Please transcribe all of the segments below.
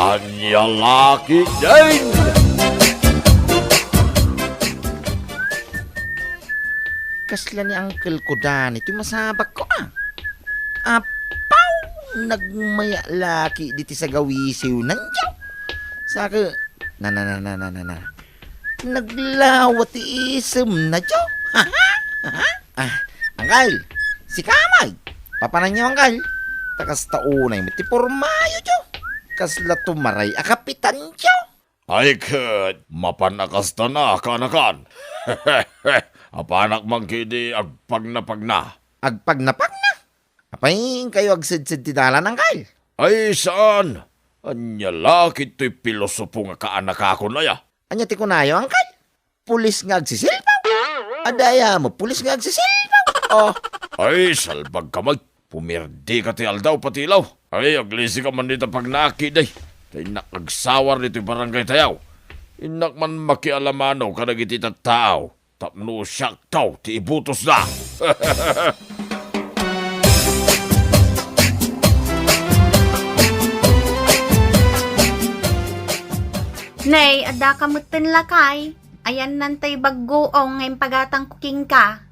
Anya laki din! Kasla ni Uncle ko dan, ito'y masabak ko Apaw! Nagmaya laki diti sa gawisiw nandiyaw. Saka, na. Naglawat isem na diyaw. Angkal, si Kamay. Papanan niyo, Angkal. Takas taunay, mati pormayo diyaw. Kasla tumaray, akapitan diyaw. Ay kat, mapanakas na kanakan. Apanak mangkidi agpag na. Agpag na. Apay, kayo agsidsid ti dalan, Angkal. Ay saan? Anya laki to'y pilosopo nga kaanak ako na ya. Anya ti kunayo, Angkal? Pulis nga agsisilpaw. Adaya mo, pulis nga agsisilpaw. Oh, Ay salbag kamay. Pumirdi ka ti aldaw patilaw. Ay aglisi ka man dito pag nakiday. Tay nakagsawar dito'y barangay tayaw. Inak man makialamano ka nagiti tao. Tapno siyak tao ti ibutos na. Nay, ada kamutin lakay. Ayan nantay baggoong ngayon pagatang kuking ka.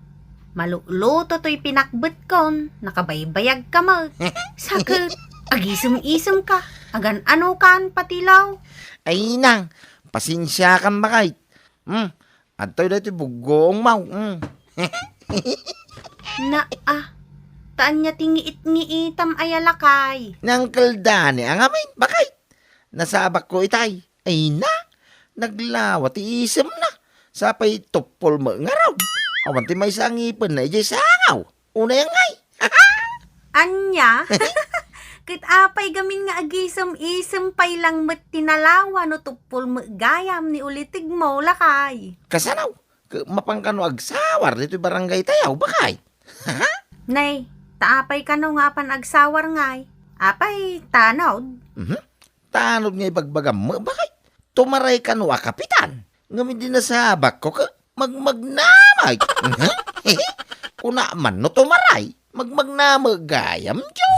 Maluluto to'y pinakbet kon. Nakabaybayag ka mo. Sakit. Agisum-isum ka. Agan ano kan patilaw. ay nang, pasensya kan bakay. Adtoy dati bugong mau. Na taan niya tingiit-ngiitam ayalakay. Nang kaldani ang amin, bakay. Nasabak ko itay. Ay na, naglawat isem na. Sapay tupol mo nga raw. Awanti may sangipin na ijay sangaw. Una yang ngay. Anya? Kit apay gamin nga agisum-isum pay lang met tinalawa no tupol mo gayam ni ulitig mo lakay. Kasanaw, mapangkano agsawar dito barangay tayaw, bakay. Nay, taapay ka no nga pan agsawar ngay. Apay, tanod. Tanod nga ibagbagam mo, bakay. Tumaray ka no kapitan. Ngamin din na sabak ko ka magmagnamay. Kuna man no tumaray, magmagnamagayam diyo.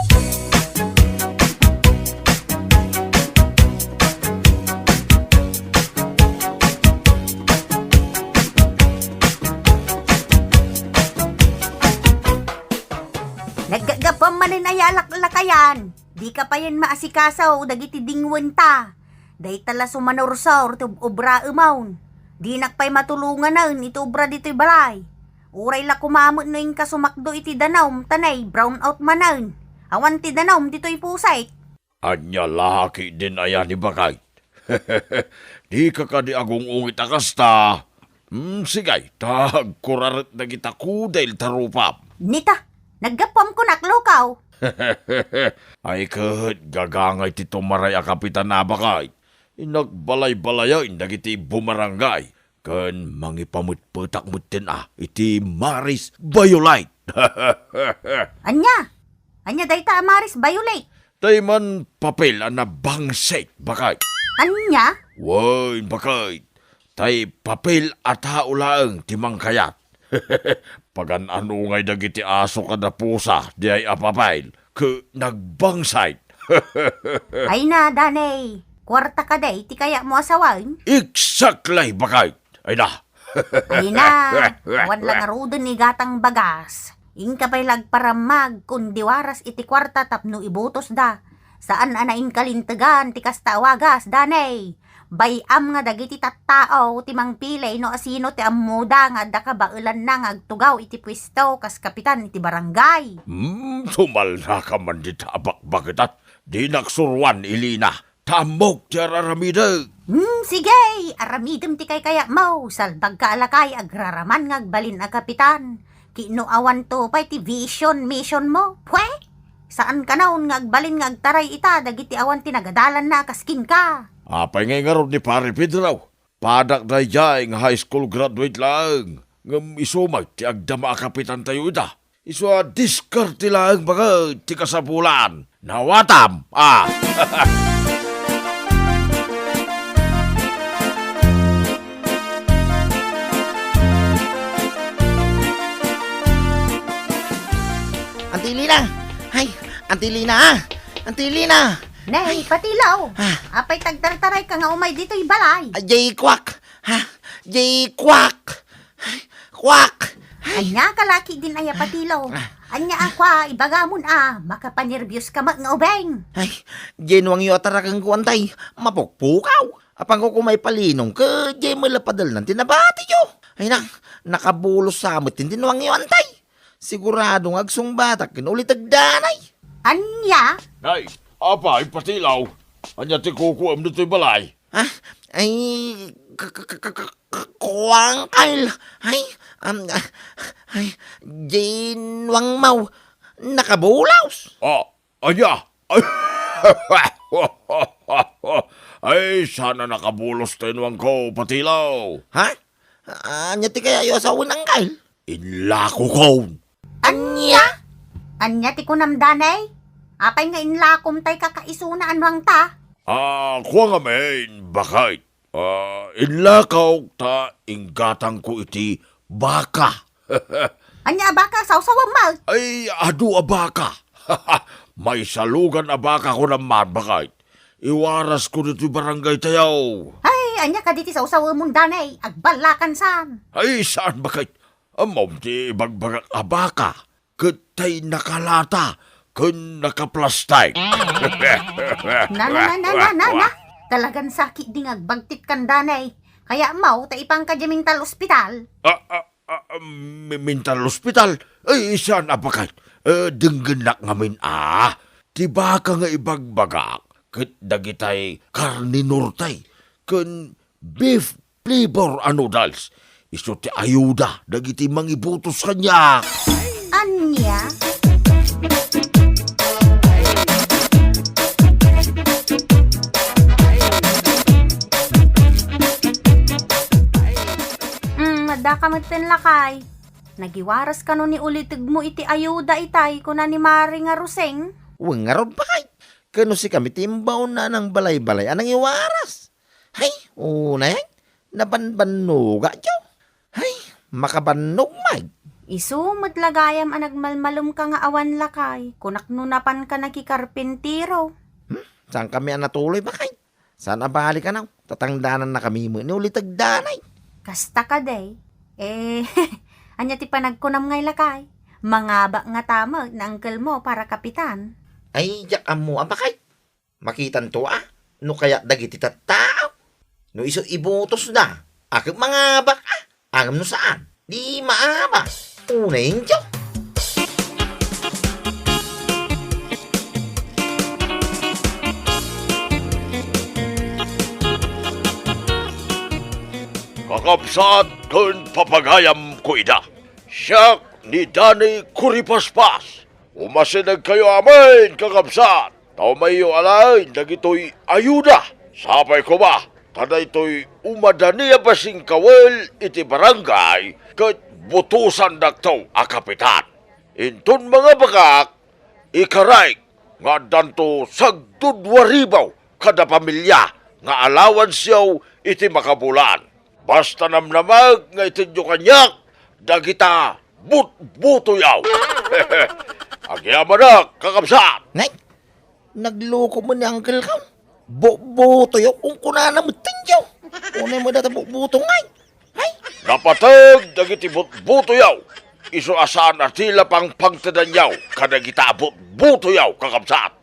Naggagapam manin ayalak-lakayan. Di ka pa yan maasikasaw, dagiti dingwen ta. Day tala sumanorsor, to obra umawn. Di nakpay matulungan na, ito obra dito'y balay. Uray la kumamot na yung kasumakdo iti danawm, tanay, brown out manan. Awan ti danawm, dito'y pusay. Anya laki din ayan ni bakay. Di ka di agong ungit akasta. Sigay, tagkurarit na kita kudail tarupap. Nita, naggapam ko naklokaw. Ay kahit gagangay ti tumaray a kapitan na bakay. Inagbalay-balayan dagiti bumarangay. Kan mangipamutputak mutin iti Maris Violite. Anya dayta amaris violate. Tay man papel na bangset bakay. Anya? Wain bakay. Tay papel at haulaang timang kayat. Pagan ano ngay dagiti aso kada pusa di ay apapail. Ke nagbangsay. Ay na, danay. Kwarta ka day, ti kaya mo asawain? Exactly bakay. Ay na. Ay na, awan lang arudon ni gatang bagas. Inka pa'y lagparamag, kundi waras iti kwarta tapno ibutos da. Saan anain kalintagan, ti kastawagas, danay. Bayam nga dagiti tattao, ti mang pilay no asino ti amuda nga da ka baulan na ngagtugaw iti pwesto kas kapitan iti barangay. Tumal na ka man di tabak-bakitat. Di naksurwan ilina. Tamok ti araramida. Sige, aramidem ti kay kaya mo, salbag ka alakay agraraman ngagbalin a kapitan. Kino awan to pa'y ti vision, mission mo, pwe? Saan ka naon ngagbalin ngagtaray ita, dagiti awan tinagadalan na kaskin ka. Apay ngay nga ni pare Pedro. Padak na jay nga high school graduate lang. Ngam isumag ti agdama a kapitan tayo ida. Iswa diskarte lang baga ti kasapulan. Nawatam, Antilina! Ay, Antilina! Antilina! Nay, patilaw. Apay tagtartaray ka nga umay dito'y balay. Jay Kwak! Ha? Jay Kwak! Kwak! Anya kalaki din ay patilaw. Anya akwa, ibagamon makapanervyos ka nga ubeng. Ay, Jenwang yu atarakang kuwantay, mapukpukaw. Apang ko kumay palinong ka, Jay malapadal ng tinabati yo. Ay nakabulos sa amot, hindi nuwang yu antay. Siguradong agsong batak, kinulit agdanay. Anya? Nay, apay patilaw. Anya ti kukuam dito'y balay. Ha? Ay, kuwangkal. Ay, Jenwang mau, nakabulaos. Anya? Ay, sana nakabulos tinuang ko, patilaw. Ha? Anya ti kaya yu asawin ang kail? Inlako ko. Anya? Anya ti kunamdanay? Apay nga inlakom tay kakaisuna anwang ta. Kuha nga main, bakit? Inlakaw ta inggatang ko iti baka. Anya baka sawsawa mal. Ay, adu a baka. May salugan a baka ko naman, bakit? Iwaras ko dito barangay tayaw. Ay, anya ka diti sawsawa mong danay. Agbalakan san. Ay, saan bakit? Amom ti ibagbagak a baka. Katay nakalata. Kun nakaplastay. Na. Talagang sakit ding agbagtit kan danay. Kaya mau ta ipang kadyamintal ospital. Mental hospital? Ay, saan a bakit? Denggenak ngamin Ti baka nga ibagbagak. Kat dagitay karninurtay. Kun beef flavor noodles. Iso ti ayuda. Dagiti mangibutos kanya. Anya? Da ka magten lakay. Nagiwaras ka no ni ulitig mo iti ayuda itay kuna ni Mari nga ruseng. Uwang nga ron bakit? Kano si kami timbaw na ng balay-balay anang iwaras. Hay, una yan. Nabanbanuga dyo. Hay, makabanog mag. Isu matlagayam ang nagmalmalum ka nga awan lakay. Kunak nunapan ka nakikarpintiro. Saan kami ang natuloy bakit? Saan abali ka na? Tatangdanan na kami mo. Inulit agdanay. Kasta ka day. Anya ti panagkunam ngay lakay. Mangaba nga tama na angkel mo para kapitan. Ay, yak mo ang bakit? Makitan to No kaya dagiti tattao. No iso ibutos na. Akit mga bak Agam no saan? Di maaba. Unay inyo. Kakapsat kun papagayam ko ida. Siya ni Danny Kuripaspas. Umasinag kayo amin, kakapsat. Tao mayo alain, dagito'y ayuda. Sapay ko ba? Tada ito'y umadaniya basing kawel iti barangay kat butusan daktaw a kapitan. Intun mga bagak, ikaray nga danto sagdudwaribaw kada pamilya nga alawan siyaw iti makabulan. Basta namnamag nga itinyo kanyak, dagita butuyaw. Agyaman na, kakapsat. Nay, nagloko mo ni Uncle Kam. Buto yo kung kuna na mutinyo. Unay mo data buto ngay. Hay, Napatag dagiti butuyaw. Iso asaan atila pang pagtadanyaw kadagita butuyaw, kakapsat.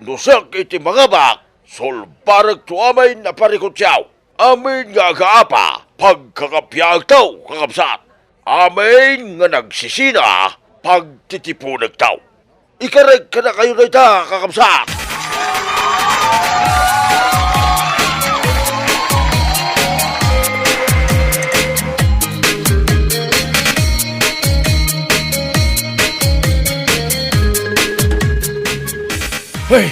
Nusak iti mga bak, solparag tuamay na parikotyaw. Amin nga agaapa, pagkakapyag taw, kakapsat. Amin nga nagsisina, pagtitipunag taw. Ikarag ka na kayo na ita, kakapsat. Hey,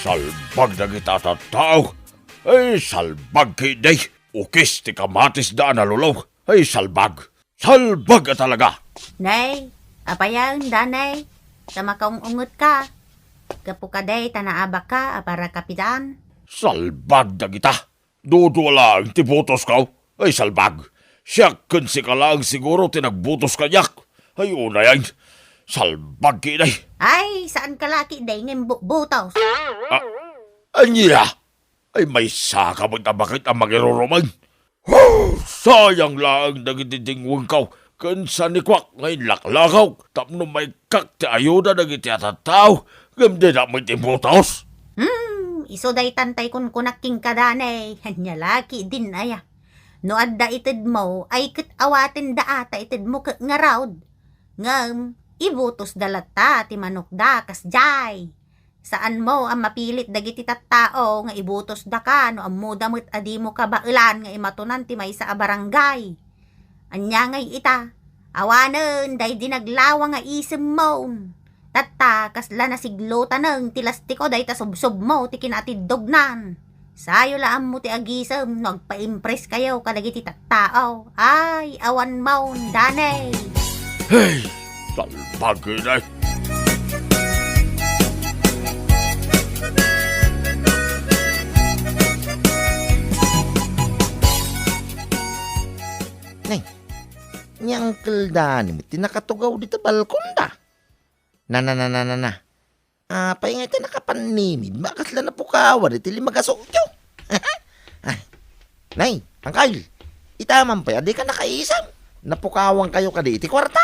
salbag na kita sa tao. Ay, salbag kiday. Ukis ti kamatis daan na lulaw. Ay, salbag. Salbag ka talaga. Nay, apayaw danay. Tama kaong ungot ka. Kapukaday tanaaba ka para kapitan. Salbag na kita. Dudu lang ti butos ka. Ay, salbag. Siya kunsi ka lang siguro tinagbutos kanyak. Ay, una yan. salbag kinay. Ay, saan ka laki day ng butos? Anya, ay may saka mo na bakit ang magiruruman? Sayang lang nagititingwang ka. Kansa ni Kwak ngayon laklakaw. Tapno may kakti ayuda nagiti atataw. Gamde na may timbutos. Iso day tantay kun kunaking kadanay. Hanya laki din aya. No adda itid mo, ay kit awatin da ata itid mo kit nga raud. Ngam, ibutos dalata ti manok da kas jay. Saan mo ang mapilit dagiti tattao nga ibutos da ka no ang mudamot adi mo kabailan nga imatunan ti may sa barangay. Anya ngay ita, awanen day dinaglawa nga isim mo. Tatta kasla na siglota ng tilastiko day ta subsob mo ti kinatidognan. Sayo laam mo ti agisem nagpa-impress kayo kadagiti tattao. Ay, awan mo, danay. Hey, salbag kinay. Ni Uncle Danny mo, tinakatugaw dito balkon da. Na. Paingay tayo nakapanimid, makasla na pukawan, iti limagasokyo. Nay, Uncle, itaman pa, di ka nakaisam. Napukawan kayo ka di, iti kwarta.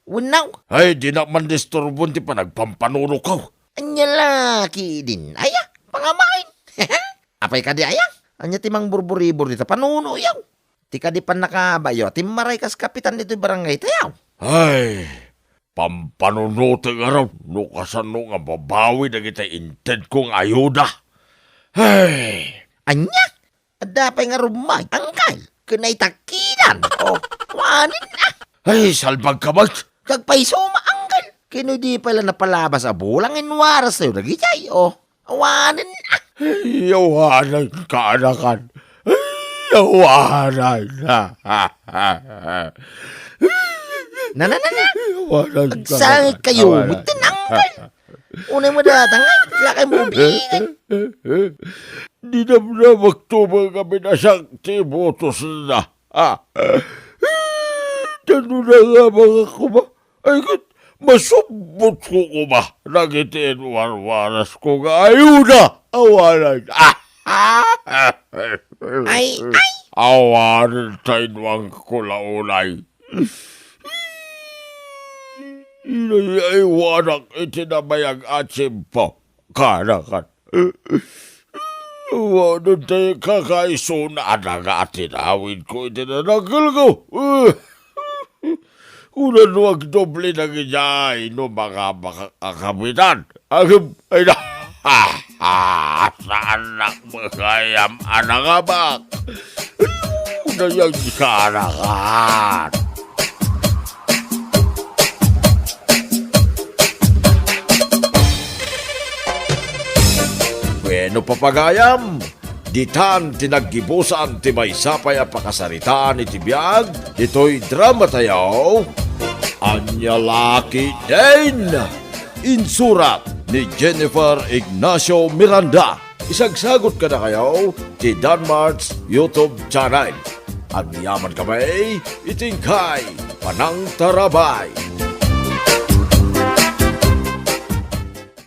Unaw, Ay, di na man disturbon ti pa nagpampanuro ka. anya laki din, aya, pangamain. Apay ka di, aya, anya timang burburibur dito, panuno yaw. Ti ka di pa nakabayo, timaray kas kapitan dito barangay tayaw. Ay, pampanunuti nga raw. No kasano nga babawi na kita inted kong ayuda. Ay, Anya, adapay nga rumay, Uncle, kunay takinan. O, wanin na. ay, salbag ka ba? Kagpaisoma, Uncle. Kino di pala napalabas a bulang inwaras sa'yo nagijay. O, awanin na. Yawanan ka, anakan. Yawanan na. Na. Yawanan ka. Agsangit kayo, mutin, Uncle. Unay mo datang, wala kayo mubigan. Di na magtubang kami na siyang tibotos na. Tano na nga mga kuma. Ay, masubot ko kuma. Nagitin warwaras ko nga ayuda. Awanan. Ay. Awanan tayo ang kulaunay. Inay wanak itinabayang atsim po. Kanakan. Awanan tayo kakaiso na anaga atinawin ko itinanagil ko. Unan wag doble na gijay no mga makakabitan. Agam ay na. Sa anak magayam anangabak. Unayang kanakan. Bueno papagayam, ditan tinaggibusan ti may sapay a pakasaritaan iti biyag, dito'y drama tayo, Anya Laki din! Insurat ni Jennifer Ignacio Miranda. Isagsagot ka na kayo ti Danmart's YouTube channel. At niyaman kami, itingkay, Panang Tarabay.